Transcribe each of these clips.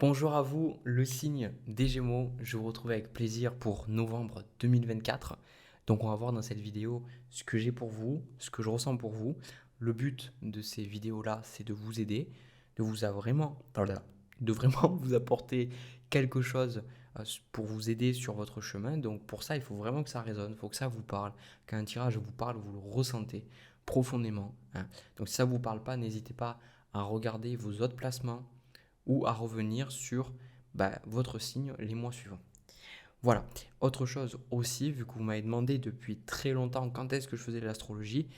Bonjour à vous, le signe des Gémeaux. Je vous retrouve avec plaisir pour novembre 2024. Donc on va voir dans cette vidéo ce que j'ai pour vous, ce que je ressens pour vous. Le but de ces vidéos-là, c'est de vous aider, de vraiment vous apporter quelque chose pour vous aider sur votre chemin. Donc pour ça, il faut vraiment que ça résonne, il faut que ça vous parle. Quand un tirage vous parle, vous le ressentez profondément, hein. Donc si ça ne vous parle pas, n'hésitez pas à regarder vos autres placements ou à revenir sur votre signe les mois suivants. Voilà. Autre chose aussi, vu que vous m'avez demandé depuis très longtemps quand est-ce que je faisais de l'astrologie,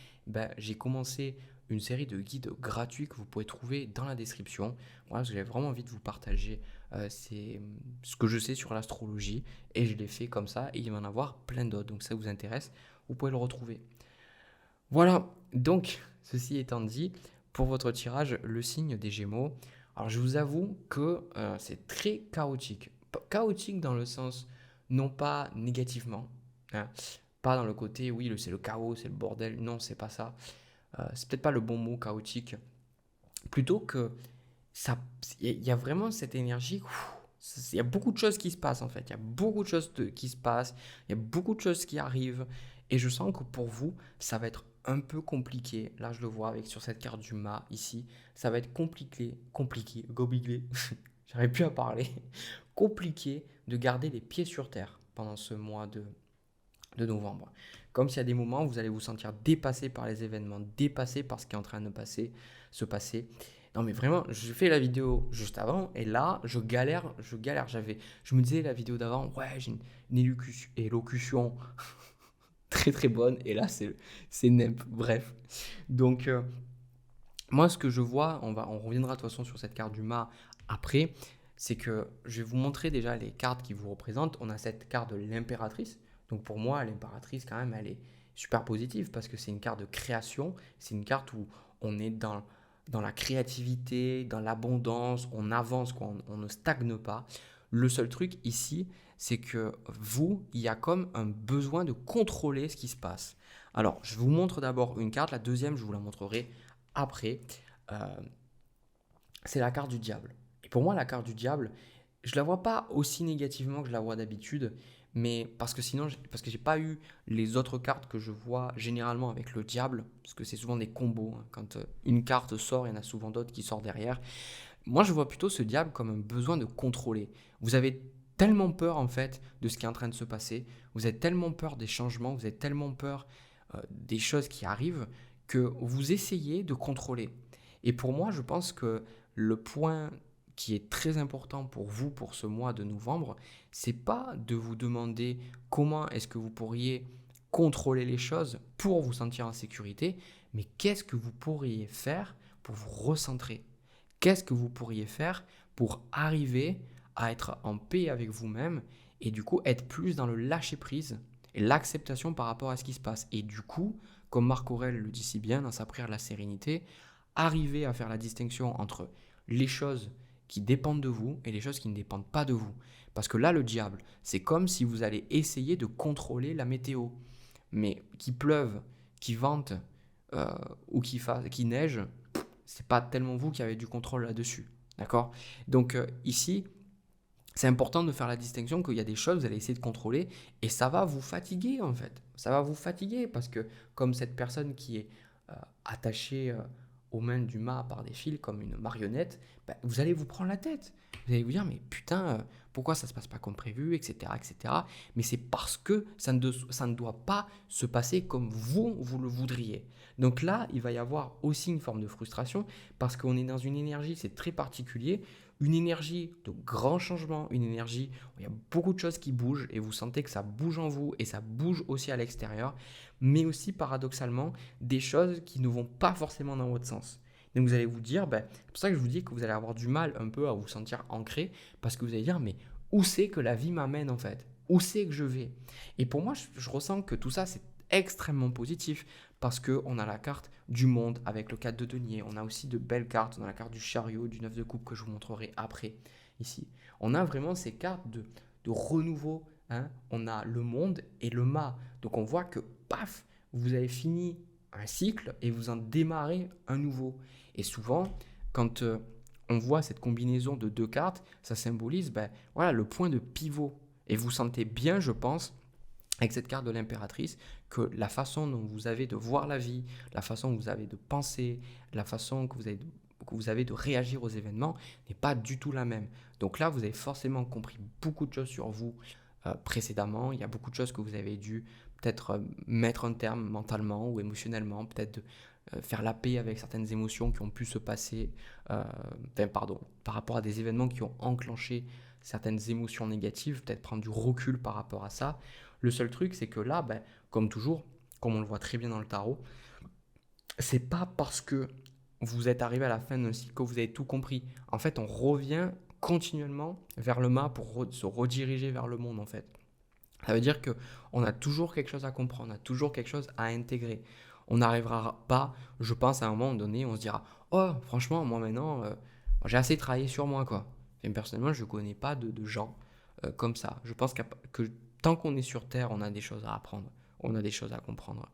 j'ai commencé une série de guides gratuits que vous pouvez trouver dans la description. Voilà, parce que j'avais vraiment envie de vous partager ce que je sais sur l'astrologie et je l'ai fait comme ça et il va y en avoir plein d'autres. Donc si ça vous intéresse, vous pouvez le retrouver. Voilà, donc ceci étant dit, pour votre tirage, le signe des Gémeaux, alors je vous avoue que c'est très chaotique. Chaotique dans le sens, non pas négativement, hein, pas dans le côté, oui, c'est le chaos, c'est le bordel, non, c'est pas ça. C'est peut-être pas le bon mot, chaotique. Plutôt que ça, il y a vraiment cette énergie. Il y a beaucoup de choses qui se passent en fait. Il y a beaucoup de choses qui se passent. Il y a beaucoup de choses qui arrivent. Et je sens que pour vous, ça va être un peu compliqué. Là, je le vois avec sur cette carte du mât ici. Ça va être gobiglé. J'arrive plus à parler. Compliqué de garder les pieds sur terre pendant ce mois de novembre. Comme s'il y a des moments où vous allez vous sentir dépassé par les événements, dépassé par ce qui est en train de se passer. Non mais vraiment, j'ai fait la vidéo juste avant et là, je galère. Je me disais la vidéo d'avant, ouais, j'ai une élocution très très bonne et là, c'est NEP, bref. Donc, moi, ce que je vois, on reviendra de toute façon sur cette carte du mât après, c'est que je vais vous montrer déjà les cartes qui vous représentent. On a cette carte de l'impératrice. Donc pour moi, l'impératrice, quand même, elle est super positive parce que c'est une carte de création. C'est une carte où on est dans la créativité, dans l'abondance, on avance, quoi, on ne stagne pas. Le seul truc ici, c'est que vous, il y a comme un besoin de contrôler ce qui se passe. Alors, je vous montre d'abord une carte, la deuxième, je vous la montrerai après. Euh, c'est la carte du diable. Et pour moi, la carte du diable, je la vois pas aussi négativement que je la vois d'habitude, mais parce que j'ai pas eu les autres cartes que je vois généralement avec le diable, parce que c'est souvent des combos, hein. Quand une carte sort, il y en a souvent d'autres qui sortent derrière. Moi, je vois plutôt ce diable comme un besoin de contrôler. Vous avez tellement peur en fait de ce qui est en train de se passer, vous avez tellement peur des changements, vous avez tellement peur des choses qui arrivent que vous essayez de contrôler. Et pour moi, je pense que le point qui est très important pour vous pour ce mois de novembre, c'est pas de vous demander comment est-ce que vous pourriez contrôler les choses pour vous sentir en sécurité, mais qu'est-ce que vous pourriez faire pour vous recentrer. Qu'est-ce que vous pourriez faire pour arriver à être en paix avec vous-même et du coup être plus dans le lâcher-prise et l'acceptation par rapport à ce qui se passe. Et du coup, comme Marc Aurèle le dit si bien dans sa prière de la sérénité, arriver à faire la distinction entre les choses qui dépendent de vous et les choses qui ne dépendent pas de vous. Parce que là, le diable, c'est comme si vous allez essayer de contrôler la météo. Mais qu'il pleuve, qu'il vente euh, ou qu'il neige, c'est pas tellement vous qui avez du contrôle là-dessus. D'accord. Donc ici, c'est important de faire la distinction qu'il y a des choses que vous allez essayer de contrôler et ça va vous fatiguer en fait. Ça va vous fatiguer parce que comme cette personne qui est euh, attachée aux mains du mât par des fils comme une marionnette, vous allez vous prendre la tête. Vous allez vous dire mais putain, pourquoi ça se passe pas comme prévu, etc. etc. Mais c'est parce que ça ne doit pas se passer comme vous le voudriez. Donc là, il va y avoir aussi une forme de frustration parce qu'on est dans une énergie, c'est très particulier, une énergie de grand changement, une énergie où il y a beaucoup de choses qui bougent et vous sentez que ça bouge en vous et ça bouge aussi à l'extérieur, mais aussi paradoxalement des choses qui ne vont pas forcément dans votre sens. Donc vous allez vous dire, c'est pour ça que je vous dis que vous allez avoir du mal un peu à vous sentir ancré, parce que vous allez dire, mais où c'est que la vie m'amène en fait? Où c'est que je vais? Et pour moi, je ressens que tout ça, c'est extrêmement positif parce qu'on a la carte du monde avec le 4 de denier. On a aussi de belles cartes. On a la carte du chariot, du 9 de coupe que je vous montrerai après ici. On a vraiment ces cartes de renouveau, hein. On a le monde et le mât. Donc on voit que paf, vous avez fini un cycle et vous en démarrez un nouveau. Et souvent, quand on voit cette combinaison de deux cartes, ça symbolise voilà, le point de pivot. Et vous sentez bien, je pense, avec cette carte de l'impératrice, que la façon dont vous avez de voir la vie, la façon que vous avez de penser, la façon que vous avez de réagir aux événements n'est pas du tout la même. Donc là, vous avez forcément compris beaucoup de choses sur vous précédemment. Il y a beaucoup de choses que vous avez dû peut-être mettre un terme mentalement ou émotionnellement, peut-être faire la paix avec certaines émotions qui ont pu se passer, par rapport à des événements qui ont enclenché certaines émotions négatives, peut-être prendre du recul par rapport à ça. Le seul truc, c'est que là, comme toujours, comme on le voit très bien dans le tarot, c'est pas parce que vous êtes arrivé à la fin d'un cycle que vous avez tout compris. En fait, on revient continuellement vers le mât pour se rediriger vers le monde, en fait. Ça veut dire qu'on a toujours quelque chose à comprendre, on a toujours quelque chose à intégrer. On n'arrivera pas, je pense, à un moment donné, on se dira oh, franchement, moi maintenant, j'ai assez travaillé sur moi, quoi. Et personnellement, je ne connais pas de gens comme ça. Je pense que tant qu'on est sur Terre, on a des choses à apprendre, on a des choses à comprendre.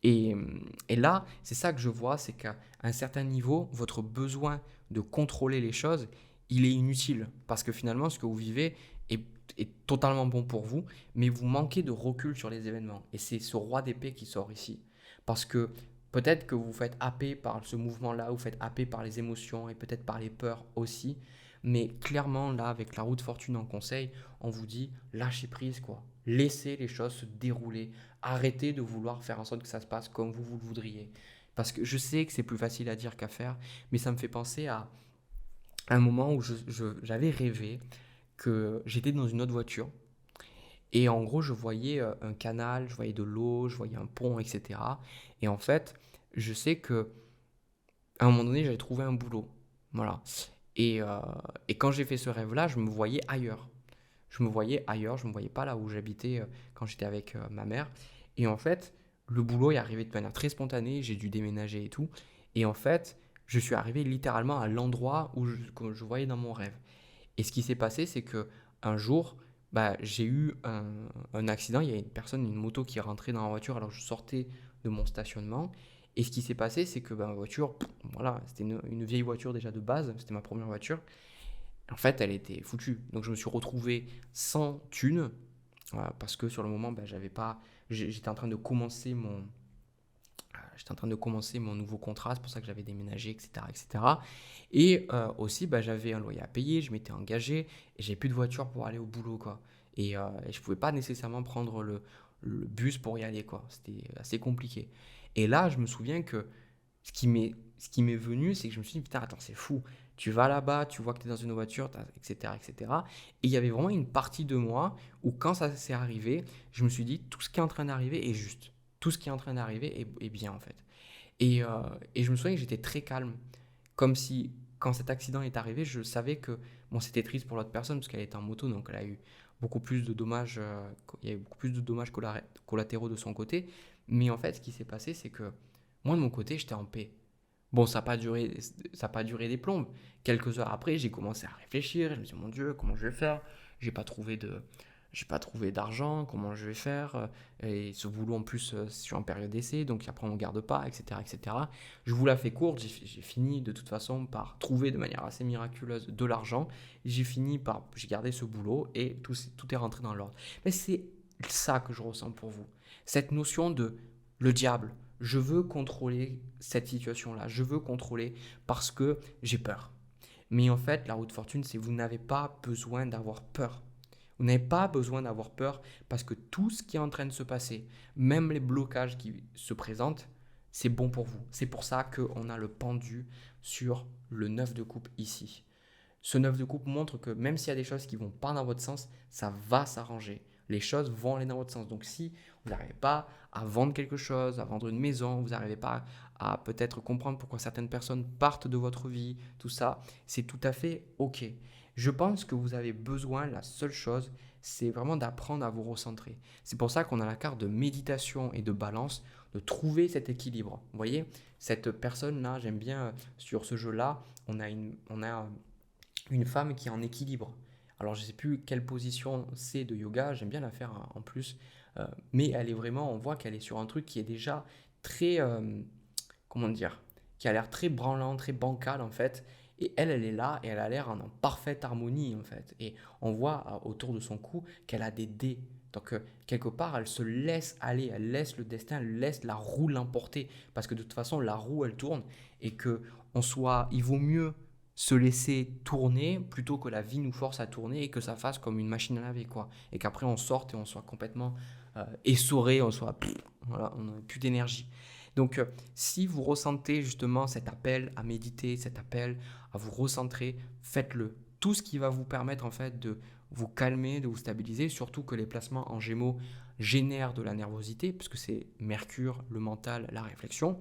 Et, et là, c'est ça que je vois, c'est qu'à un certain niveau, votre besoin de contrôler les choses, il est inutile. Parce que finalement, ce que vous vivez est, est totalement bon pour vous, mais vous manquez de recul sur les événements. Et c'est ce roi d'épée qui sort ici. Parce que peut-être que vous faites happer par ce mouvement-là, vous faites happer par les émotions et peut-être par les peurs aussi. Mais clairement, là, avec la roue de fortune en conseil, on vous dit lâchez prise, quoi. Laissez les choses se dérouler. Arrêtez de vouloir faire en sorte que ça se passe comme vous le voudriez. Parce que je sais que c'est plus facile à dire qu'à faire, mais ça me fait penser à un moment où j'avais rêvé que j'étais dans une autre voiture. Et en gros, je voyais un canal, je voyais de l'eau, je voyais un pont, etc. Et en fait, je sais que à un moment donné, j'avais trouvé un boulot. Voilà. Et quand j'ai fait ce rêve-là, je me voyais ailleurs. Je me voyais ailleurs, je ne me voyais pas là où j'habitais quand j'étais avec ma mère. Et en fait, le boulot est arrivé de manière très spontanée, j'ai dû déménager et tout. Et en fait, je suis arrivé littéralement à l'endroit que je voyais dans mon rêve. Et ce qui s'est passé, c'est que un jour, j'ai eu un accident. Il y a une moto qui est rentrée dans la voiture alors que je sortais de mon stationnement. Et ce qui s'est passé, c'est que ma voiture, voilà, c'était une vieille voiture déjà de base, c'était ma première voiture. En fait, elle était foutue. Donc je me suis retrouvé sans thune, parce que sur le moment, j'avais pas, j'étais en train de commencer mon nouveau contrat, c'est pour ça que j'avais déménagé, etc., etc. Et aussi, j'avais un loyer à payer, je m'étais engagé et j'ai plus de voiture pour aller au boulot, quoi. Et je pouvais pas nécessairement prendre le bus pour y aller, quoi. C'était assez compliqué. Et là, je me souviens que ce qui m'est venu, c'est que je me suis dit, putain, attends, c'est fou. Tu vas là-bas, tu vois que tu es dans une voiture, etc., etc. Et cetera. Et il y avait vraiment une partie de moi où, quand ça s'est arrivé, je me suis dit, tout ce qui est en train d'arriver est juste. Tout ce qui est en train d'arriver est bien, en fait. Et je me souviens que j'étais très calme. Comme si, quand cet accident est arrivé, je savais que, bon, c'était triste pour l'autre personne parce qu'elle était en moto, donc elle a eu beaucoup plus de dommages, il y a eu beaucoup plus de dommages collatéraux de son côté. Mais en fait, ce qui s'est passé, c'est que moi, de mon côté, j'étais en paix. Bon, ça n'a pas duré des plombes. Quelques heures après, j'ai commencé à réfléchir. Je me suis dit, mon Dieu, comment je vais faire? J'ai pas trouvé de, j'ai pas trouvé d'argent. Comment je vais faire? Et ce boulot, en plus, je suis en période d'essai, donc après, on ne garde pas, etc., etc. Je vous la fais courte. J'ai fini de toute façon par trouver de manière assez miraculeuse de l'argent. J'ai gardé ce boulot et tout est rentré dans l'ordre. Mais c'est ça que je ressens pour vous. Cette notion de le diable. Je veux contrôler cette situation-là. Je veux contrôler parce que j'ai peur. Mais en fait, la roue de fortune, c'est vous n'avez pas besoin d'avoir peur. Vous n'avez pas besoin d'avoir peur parce que tout ce qui est en train de se passer, même les blocages qui se présentent, c'est bon pour vous. C'est pour ça qu'on a le pendu sur le 9 de coupe ici. Ce 9 de coupe montre que même s'il y a des choses qui ne vont pas dans votre sens, ça va s'arranger. Les choses vont aller dans votre sens. Donc si vous n'arrivez pas à vendre quelque chose, à vendre une maison, vous n'arrivez pas à peut-être comprendre pourquoi certaines personnes partent de votre vie, tout ça, c'est tout à fait OK. Je pense que vous avez besoin, la seule chose, c'est vraiment d'apprendre à vous recentrer. C'est pour ça qu'on a la carte de méditation et de balance, de trouver cet équilibre. Vous voyez, cette personne-là, j'aime bien sur ce jeu-là, on a une femme qui est en équilibre. Alors, je ne sais plus quelle position c'est de yoga, j'aime bien la faire en plus, mais elle est vraiment, on voit qu'elle est sur un truc qui est déjà très, comment dire, qui a l'air très branlant, très bancal en fait, Et elle est là et elle a l'air en parfaite harmonie en fait. Et on voit autour de son cou qu'elle a des dés. Donc quelque part, elle se laisse aller, elle laisse le destin, elle laisse la roue l'emporter. Parce que de toute façon, la roue, elle tourne et que il vaut mieux se laisser tourner plutôt que la vie nous force à tourner et que ça fasse comme une machine à laver quoi. Et qu'après on sorte et on soit complètement essoré, voilà, on n'a plus d'énergie. Donc si vous ressentez justement cet appel à méditer, cet appel à vous recentrer, faites-le. Tout ce qui va vous permettre en fait de vous calmer, de vous stabiliser, surtout que les placements en Gémeaux génèrent de la nervosité, puisque c'est Mercure, le mental, la réflexion,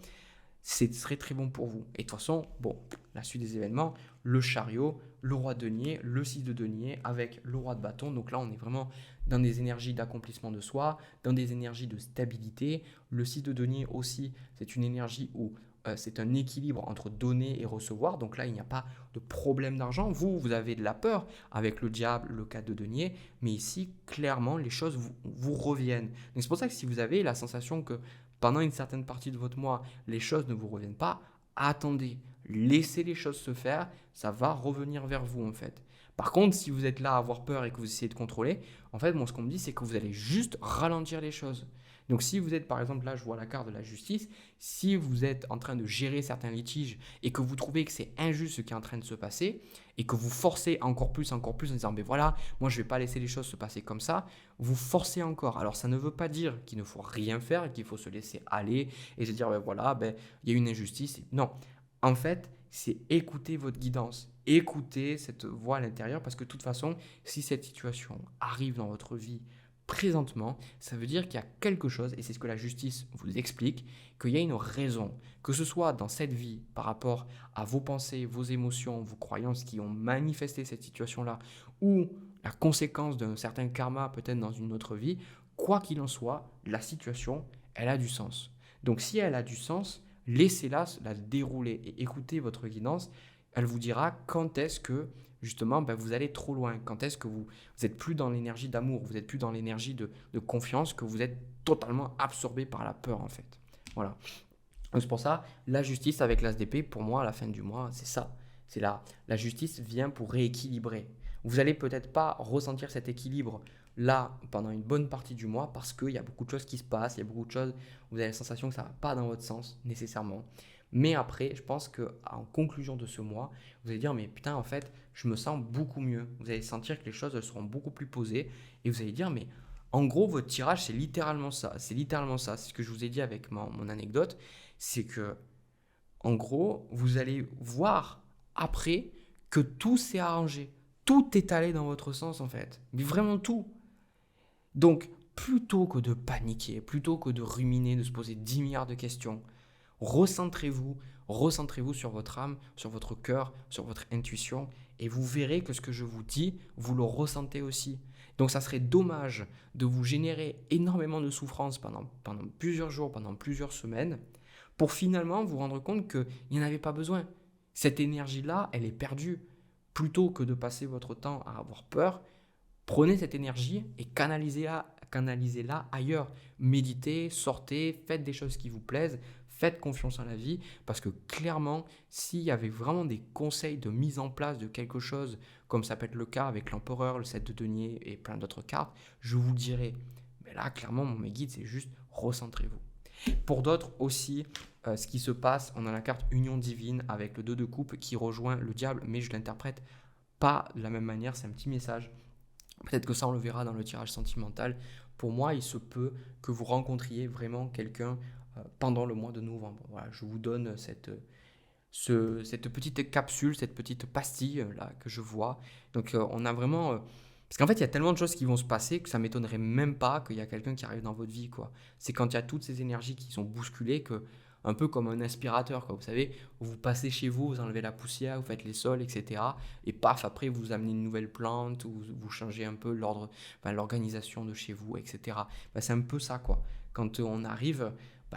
ce serait très bon pour vous. Et de toute façon, bon, la suite des événements, le chariot, le roi de denier, le 6 de denier avec le roi de bâton. Donc là, on est vraiment dans des énergies d'accomplissement de soi, dans des énergies de stabilité. Le 6 de denier aussi, c'est une énergie où c'est un équilibre entre donner et recevoir. Donc là, il n'y a pas de problème d'argent. Vous avez de la peur avec le diable, le 4 de denier. Mais ici, clairement, les choses vous reviennent. Donc c'est pour ça que si vous avez la sensation que pendant une certaine partie de votre mois, les choses ne vous reviennent pas, attendez, laissez les choses se faire, ça va revenir vers vous en fait. Par contre, si vous êtes là à avoir peur et que vous essayez de contrôler, en fait, moi, ce qu'on me dit, c'est que vous allez juste ralentir les choses. Donc, si vous êtes, par exemple, là, je vois la carte de la justice, si vous êtes en train de gérer certains litiges et que vous trouvez que c'est injuste ce qui est en train de se passer et que vous forcez encore plus en disant, mais voilà, moi, je ne vais pas laisser les choses se passer comme ça, vous forcez encore. Alors, ça ne veut pas dire qu'il ne faut rien faire, qu'il faut se laisser aller et se dire, ben voilà, ben, il y a une injustice. Non, en fait, c'est écouter votre guidance, écouter cette voix à l'intérieur parce que de toute façon, si cette situation arrive dans votre vie présentement, ça veut dire qu'il y a quelque chose, et c'est ce que la justice vous explique, qu'il y a une raison, que ce soit dans cette vie par rapport à vos pensées, vos émotions, vos croyances qui ont manifesté cette situation-là, ou la conséquence d'un certain karma peut-être dans une autre vie, quoi qu'il en soit, la situation, elle a du sens. Donc si elle a du sens, laissez-la la dérouler et écoutez votre guidance. Elle vous dira quand est-ce que justement vous allez trop loin, quand est-ce que vous n'êtes plus dans l'énergie d'amour, vous n'êtes plus dans l'énergie de confiance, que vous êtes totalement absorbé par la peur en fait. Voilà. Donc c'est pour ça, la justice avec l'As d'épée, pour moi, à la fin du mois, c'est ça. C'est la justice vient pour rééquilibrer. Vous n'allez peut-être pas ressentir cet équilibre là pendant une bonne partie du mois parce qu'il y a beaucoup de choses qui se passent, il y a beaucoup de choses, vous avez la sensation que ça ne va pas dans votre sens nécessairement. Mais après, je pense qu'en conclusion de ce mois, vous allez dire, mais putain, en fait, je me sens beaucoup mieux. Vous allez sentir que les choses elles seront beaucoup plus posées et vous allez dire, mais en gros, votre tirage, c'est littéralement ça. C'est littéralement ça. C'est ce que je vous ai dit avec mon anecdote. C'est que, en gros, vous allez voir après que tout s'est arrangé. Tout est allé dans votre sens, en fait. Mais vraiment tout. Donc, plutôt que de paniquer, plutôt que de ruminer, de se poser 10 milliards de questions, recentrez-vous sur votre âme, sur votre cœur, sur votre intuition, et vous verrez que ce que je vous dis, vous le ressentez aussi. Donc ça serait dommage de vous générer énormément de souffrance pendant plusieurs jours, pendant plusieurs semaines, pour finalement vous rendre compte qu'il n'y en avait pas besoin. Cette énergie-là, elle est perdue. Plutôt que de passer votre temps à avoir peur, prenez cette énergie et canalisez-la ailleurs. Méditez, sortez, faites des choses qui vous plaisent, faites confiance en la vie, parce que clairement, s'il y avait vraiment des conseils de mise en place de quelque chose, comme ça peut être le cas avec l'empereur, le 7 de denier et plein d'autres cartes, je vous dirais. Mais là, clairement, mes guides, c'est juste recentrez-vous. Pour d'autres aussi, ce qui se passe, on a la carte Union divine avec le 2 de coupe qui rejoint le diable, mais je l'interprète pas de la même manière, c'est un petit message. Peut-être que ça, on le verra dans le tirage sentimental. Pour moi, il se peut que vous rencontriez vraiment quelqu'un pendant le mois de novembre. Voilà, je vous donne cette petite capsule, cette petite pastille là que je vois. Donc, on a vraiment... parce qu'en fait, il y a tellement de choses qui vont se passer que ça ne m'étonnerait même pas qu'il y a quelqu'un qui arrive dans votre vie, quoi. C'est quand il y a toutes ces énergies qui sont bousculées que, un peu comme un aspirateur, quoi. Vous savez, vous passez chez vous, vous enlevez la poussière, vous faites les sols, etc. Et paf, après, vous amenez une nouvelle plante, ou vous changez un peu l'organisation de chez vous, etc. C'est un peu ça, quoi. Quand on arrive,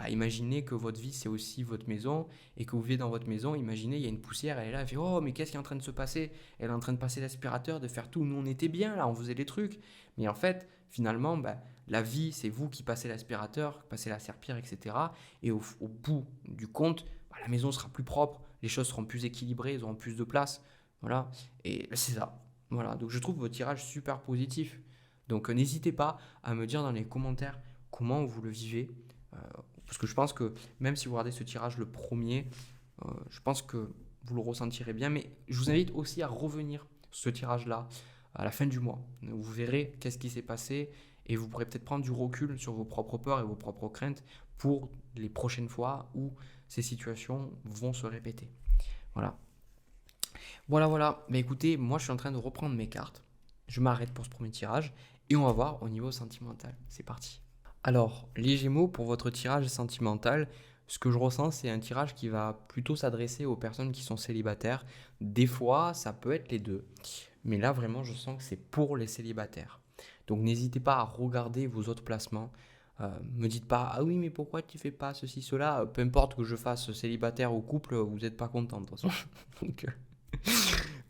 imaginez que votre vie, c'est aussi votre maison, et que vous vivez dans votre maison, imaginez, il y a une poussière, elle est là, elle fait « Oh, mais qu'est-ce qui est en train de se passer ?» Elle est en train de passer l'aspirateur, de faire tout. Nous, on était bien, là, on faisait des trucs. Mais en fait, finalement, la vie, c'est vous qui passez l'aspirateur, passez la serpillière, etc. Et au bout du compte, la maison sera plus propre, les choses seront plus équilibrées, ils auront plus de place. Voilà, et c'est ça. Voilà, donc je trouve votre tirage super positif. Donc n'hésitez pas à me dire dans les commentaires comment vous le vivez. Euh, Parce que je pense que même si vous regardez ce tirage le premier, je pense que vous le ressentirez bien. Mais je vous invite aussi à revenir sur ce tirage-là à la fin du mois. Vous verrez qu'est-ce qui s'est passé et vous pourrez peut-être prendre du recul sur vos propres peurs et vos propres craintes pour les prochaines fois où ces situations vont se répéter. Voilà. Voilà. Mais écoutez, moi je suis en train de reprendre mes cartes. Je m'arrête pour ce premier tirage et on va voir au niveau sentimental. C'est parti. Alors, les Gémeaux, pour votre tirage sentimental, ce que je ressens, c'est un tirage qui va plutôt s'adresser aux personnes qui sont célibataires. Des fois, ça peut être les deux. Mais là, vraiment, je sens que c'est pour les célibataires. Donc, n'hésitez pas à regarder vos autres placements. Me dites pas, ah oui, mais pourquoi tu fais pas ceci, cela. Peu importe que je fasse célibataire ou couple, vous n'êtes pas content de toute façon. Donc,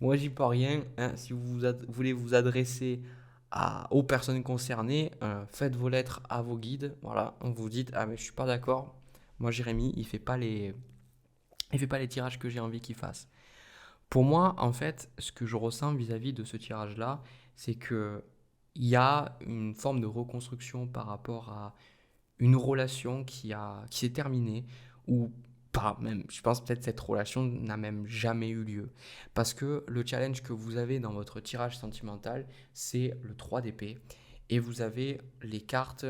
moi, j'y peux rien. Hein. Si voulez vous adresser aux personnes concernées, faites vos lettres à vos guides. Voilà, vous dites, ah mais je suis pas d'accord. Moi, Jérémy, il fait pas les tirages que j'ai envie qu'il fasse. Pour moi, en fait, ce que je ressens vis-à-vis de ce tirage-là, c'est que il y a une forme de reconstruction par rapport à une relation qui s'est terminée ou pas même. Je pense peut-être que cette relation n'a même jamais eu lieu. Parce que le challenge que vous avez dans votre tirage sentimental, c'est le 3 d'épée. Et vous avez les cartes,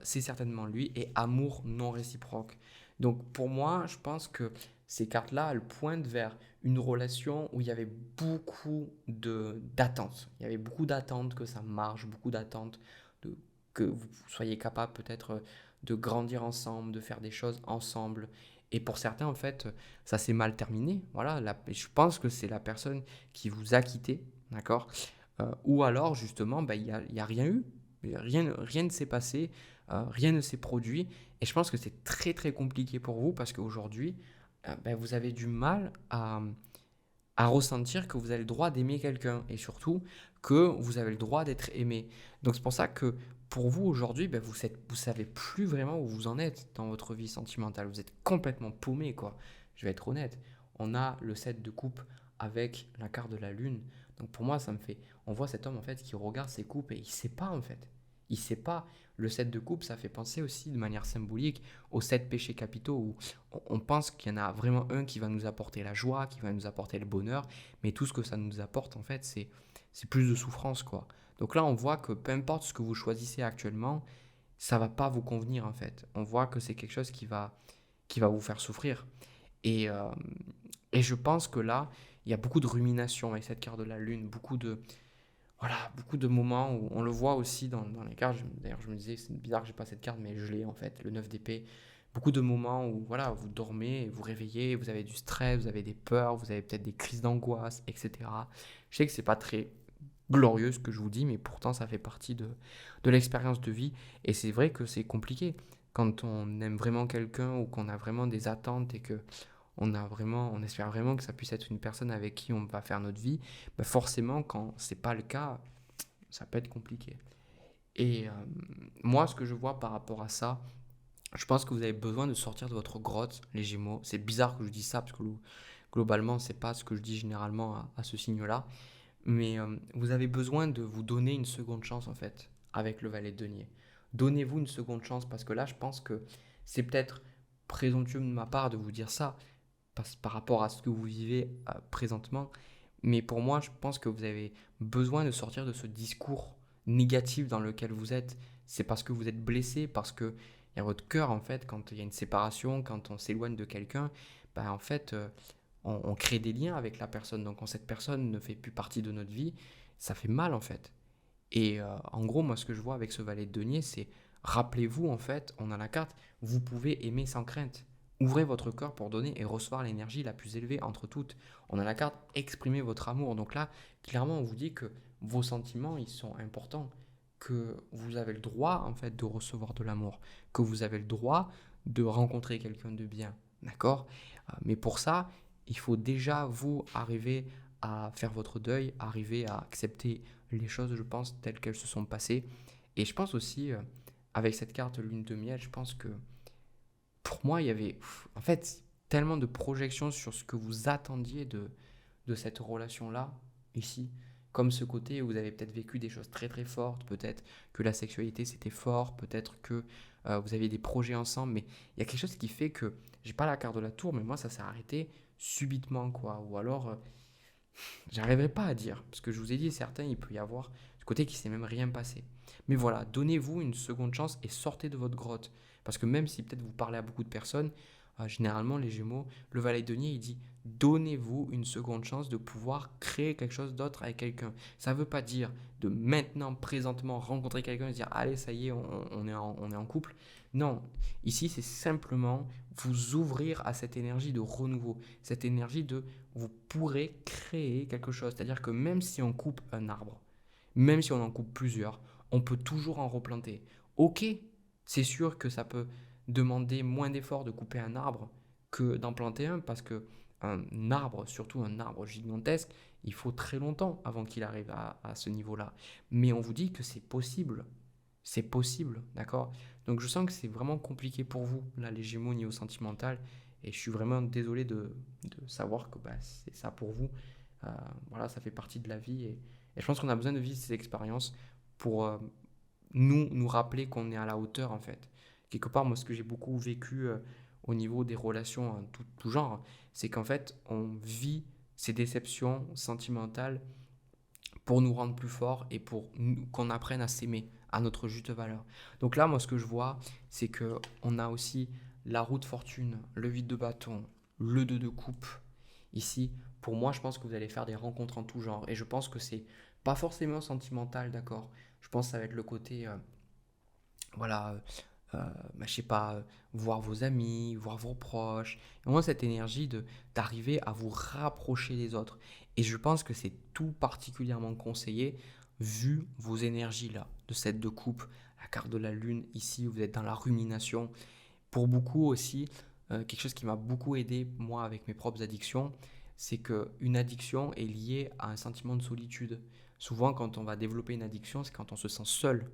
c'est certainement lui, et amour non réciproque. Donc pour moi, je pense que ces cartes-là, elles pointent vers une relation où il y avait beaucoup d'attentes. Il y avait beaucoup d'attentes que ça marche, beaucoup d'attentes de, que vous soyez capable peut-être de grandir ensemble, de faire des choses ensemble. Et pour certains, en fait, ça s'est mal terminé. Voilà, je pense que c'est la personne qui vous a quitté, d'accord. Ou alors, justement, bah, y a rien eu. Rien ne s'est passé, rien ne s'est produit. Et je pense que c'est très, très compliqué pour vous parce qu'aujourd'hui, bah, vous avez du mal à ressentir que vous avez le droit d'aimer quelqu'un et surtout que vous avez le droit d'être aimé. Donc c'est pour ça que pour vous aujourd'hui, ben, vous savez plus vraiment où vous en êtes dans votre vie sentimentale. Vous êtes complètement paumé, quoi. Je vais être honnête. On a le 7 de coupe avec la carte de la lune. Donc pour moi, ça me fait... On voit cet homme en fait qui regarde ses coupes et il sait pas en fait. Il sait pas. Le 7 de coupe, ça fait penser aussi de manière symbolique aux 7 péchés capitaux où on pense qu'il y en a vraiment un qui va nous apporter la joie, qui va nous apporter le bonheur, mais tout ce que ça nous apporte, en fait, c'est plus de souffrance, quoi. Donc là, on voit que peu importe ce que vous choisissez actuellement, ça va pas vous convenir, en fait. On voit que c'est quelque chose qui va vous faire souffrir. Et, euh, et je pense que là, il y a beaucoup de rumination avec cette carte de la lune, voilà, beaucoup de moments où on le voit aussi dans les cartes. D'ailleurs, je me disais, c'est bizarre que j'ai pas cette carte, mais je l'ai en fait, le 9 d'épée. Beaucoup de moments où voilà, vous dormez, vous réveillez, vous avez du stress, vous avez des peurs, vous avez peut-être des crises d'angoisse, etc. Je sais que c'est pas très glorieux ce que je vous dis, mais pourtant ça fait partie de l'expérience de vie. Et c'est vrai que c'est compliqué quand on aime vraiment quelqu'un ou qu'on a vraiment des attentes et que on espère vraiment que ça puisse être une personne avec qui on va faire notre vie, bah forcément, quand c'est pas le cas, ça peut être compliqué. Et moi, ce que je vois par rapport à ça, je pense que vous avez besoin de sortir de votre grotte, les Gémeaux. C'est bizarre que je dise ça, parce que globalement, c'est pas ce que je dis généralement à ce signe-là. Mais vous avez besoin de vous donner une seconde chance, en fait, avec le valet de denier. Donnez-vous une seconde chance, parce que là, je pense que c'est peut-être présomptueux de ma part de vous dire ça, par rapport à ce que vous vivez présentement. Mais pour moi, je pense que vous avez besoin de sortir de ce discours négatif dans lequel vous êtes. C'est parce que vous êtes blessé, parce que il y a votre cœur, en fait, quand il y a une séparation, quand on s'éloigne de quelqu'un, ben, en fait, on crée des liens avec la personne. Donc, quand cette personne ne fait plus partie de notre vie, ça fait mal, en fait. Et en gros, moi, ce que je vois avec ce valet de denier, c'est rappelez-vous, en fait, on a la carte, vous pouvez aimer sans crainte. Ouvrez votre cœur pour donner et recevoir l'énergie la plus élevée entre toutes. On a la carte exprimez votre amour. Donc là, clairement, on vous dit que vos sentiments, ils sont importants, que vous avez le droit, en fait, de recevoir de l'amour, que vous avez le droit de rencontrer quelqu'un de bien. D'accord. Mais pour ça, il faut déjà, vous, arriver à faire votre deuil, arriver à accepter les choses, je pense, telles qu'elles se sont passées. Et je pense aussi, avec cette carte lune de miel, je pense que pour moi, il y avait... En fait, tellement de projections sur ce que vous attendiez de cette relation-là, ici. Comme ce côté où vous avez peut-être vécu des choses très très fortes, peut-être que la sexualité c'était fort, peut-être que vous avez des projets ensemble, mais il y a quelque chose qui fait que, j'ai pas la carte de la tour, mais moi ça s'est arrêté subitement, quoi. Ou alors, j'arriverai pas à dire, parce que je vous ai dit, certains, il peut y avoir ce côté qui s'est même rien passé. Mais voilà, donnez-vous une seconde chance et sortez de votre grotte. Parce que même si peut-être vous parlez à beaucoup de personnes, généralement les Gémeaux, le Valet de Denier, il dit donnez-vous une seconde chance de pouvoir créer quelque chose d'autre avec quelqu'un. Ça ne veut pas dire de maintenant, présentement, rencontrer quelqu'un et se dire allez, ça y est, on est en couple. Non, ici c'est simplement vous ouvrir à cette énergie de renouveau, cette énergie de vous pourrez créer quelque chose. C'est-à-dire que même si on coupe un arbre, même si on en coupe plusieurs, on peut toujours en replanter. Ok, c'est sûr que ça peut demander moins d'efforts de couper un arbre que d'en planter un, parce que un arbre, surtout un arbre gigantesque, il faut très longtemps avant qu'il arrive à ce niveau-là. Mais on vous dit que c'est possible. C'est possible, d'accord? Donc je sens que c'est vraiment compliqué pour vous, là, les Gémeaux au niveau sentimental. Et je suis vraiment désolé de savoir que bah, c'est ça pour vous. Euh, voilà, ça fait partie de la vie. Et je pense qu'on a besoin de vivre ces expériences pour nous rappeler qu'on est à la hauteur, en fait. Quelque part, moi, ce que j'ai beaucoup vécu au niveau des relations tout genre, c'est qu'en fait, on vit ces déceptions sentimentales pour nous rendre plus forts et pour qu'on apprenne à s'aimer à notre juste valeur. Donc là, moi, ce que je vois, c'est que on a aussi la roue de fortune, le vide de bâton, le 2 de coupe. Ici, pour moi, je pense que vous allez faire des rencontres en tout genre. Et je pense que c'est pas forcément sentimental, d'accord? Je pense que ça va être le côté, voilà, bah, je sais pas, voir vos amis, voir vos proches. Et moi, cette énergie d'arriver à vous rapprocher des autres. Et je pense que c'est tout particulièrement conseillé vu vos énergies là, de cette de coupe, la carte de la lune, ici, vous êtes dans la rumination. Pour beaucoup aussi, quelque chose qui m'a beaucoup aidé, moi, avec mes propres addictions, c'est qu'une addiction est liée à un sentiment de solitude. Souvent, quand on va développer une addiction, c'est quand on se sent seul.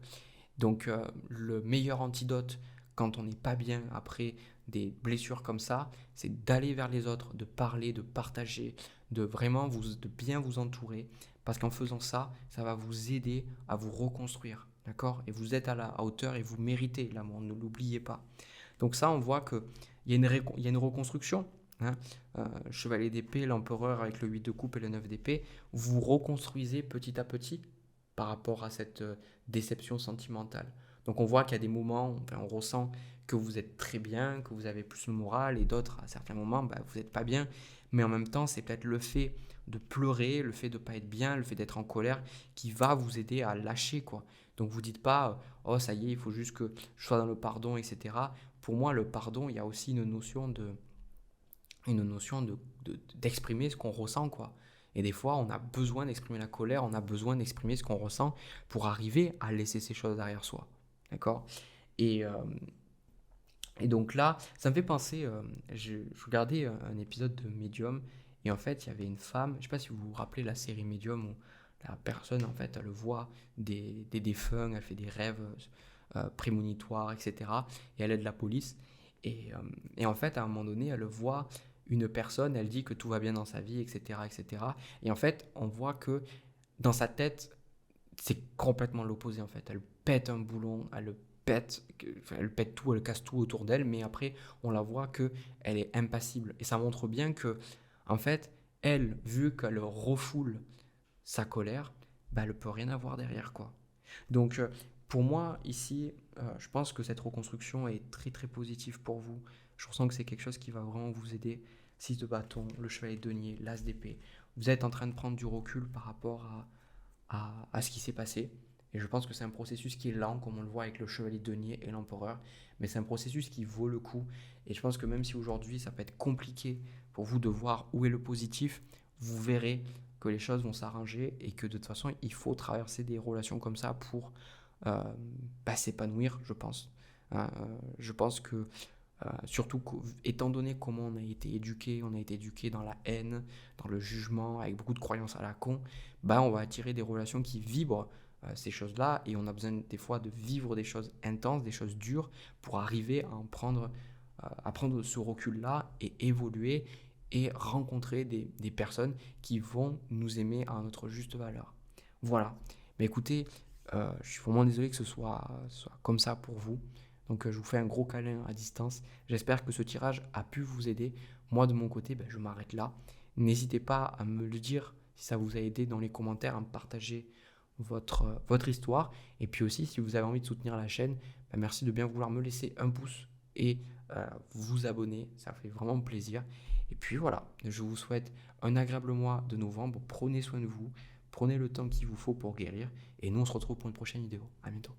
Donc le meilleur antidote quand on n'est pas bien après des blessures comme ça, c'est d'aller vers les autres, de parler, de partager, de vraiment de bien vous entourer. Parce qu'en faisant ça, ça va vous aider à vous reconstruire. D'accord? Et vous êtes à la hauteur et vous méritez l'amour, ne l'oubliez pas. Donc ça, on voit qu'il y, il y a une reconstruction. Hein. Chevalier d'épée, l'empereur avec le 8 de coupe et le 9 d'épée, vous reconstruisez petit à petit par rapport à cette déception sentimentale. Donc on voit qu'il y a des moments, enfin, on ressent que vous êtes très bien, que vous avez plus le moral, et d'autres, à certains moments, bah, vous n'êtes pas bien. Mais en même temps, c'est peut-être le fait de pleurer, le fait de ne pas être bien, le fait d'être en colère, qui va vous aider à lâcher, quoi. Donc vous dites pas, oh ça y est, il faut juste que je sois dans le pardon, etc. Pour moi, le pardon, il y a aussi d'exprimer ce qu'on ressent, quoi. Et des fois, on a besoin d'exprimer la colère, on a besoin d'exprimer ce qu'on ressent pour arriver à laisser ces choses derrière soi. D'accord? Et, euh, et donc là, ça me fait penser, je regardais un épisode de Medium, et en fait, il y avait une femme, je ne sais pas si vous vous rappelez la série Medium, où la personne, en fait, elle voit des défunts, elle fait des rêves prémonitoires, etc. Et elle aide la police. Et en fait, à un moment donné, elle voit une personne, elle dit que tout va bien dans sa vie, etc., etc. Et cetera. Et en fait, on voit que dans sa tête, c'est complètement l'opposé en fait. Elle pète un boulon, elle pète tout, elle casse tout autour d'elle, mais après, on la voit que elle est impassible. Et ça montre bien que, en fait, elle, vu qu'elle refoule sa colère, bah, elle ne peut rien avoir derrière quoi. Donc, pour moi, ici, je pense que cette reconstruction est très très positive pour vous. Je ressens que c'est quelque chose qui va vraiment vous aider. 6 de bâton, le chevalier de denier, l'as d'épée. Vous êtes en train de prendre du recul par rapport à ce qui s'est passé. Et je pense que c'est un processus qui est lent, comme on le voit avec le chevalier de denier et l'empereur. Mais c'est un processus qui vaut le coup. Et je pense que même si aujourd'hui ça peut être compliqué pour vous de voir où est le positif, vous verrez que les choses vont s'arranger et que de toute façon, il faut traverser des relations comme ça pour s'épanouir, je pense. Je pense que, surtout étant donné comment on a été éduqué dans la haine, dans le jugement, avec beaucoup de croyances à la con, bah, on va attirer des relations qui vibrent ces choses-là et on a besoin des fois de vivre des choses intenses, des choses dures pour arriver à en prendre prendre ce recul-là et évoluer et rencontrer des personnes qui vont nous aimer à notre juste valeur. Voilà. Mais écoutez, je suis vraiment désolé que ce soit comme ça pour vous. Donc je vous fais un gros câlin à distance. J'espère que ce tirage a pu vous aider. Moi de mon côté, je m'arrête là. N'hésitez pas à me le dire si ça vous a aidé dans les commentaires, à me partager votre histoire. Et puis aussi, si vous avez envie de soutenir la chaîne, merci de bien vouloir me laisser un pouce et vous abonner. Ça fait vraiment plaisir. Et puis voilà, je vous souhaite un agréable mois de novembre. Prenez soin de vous. Prenez le temps qu'il vous faut pour guérir. Et nous, on se retrouve pour une prochaine vidéo. À bientôt.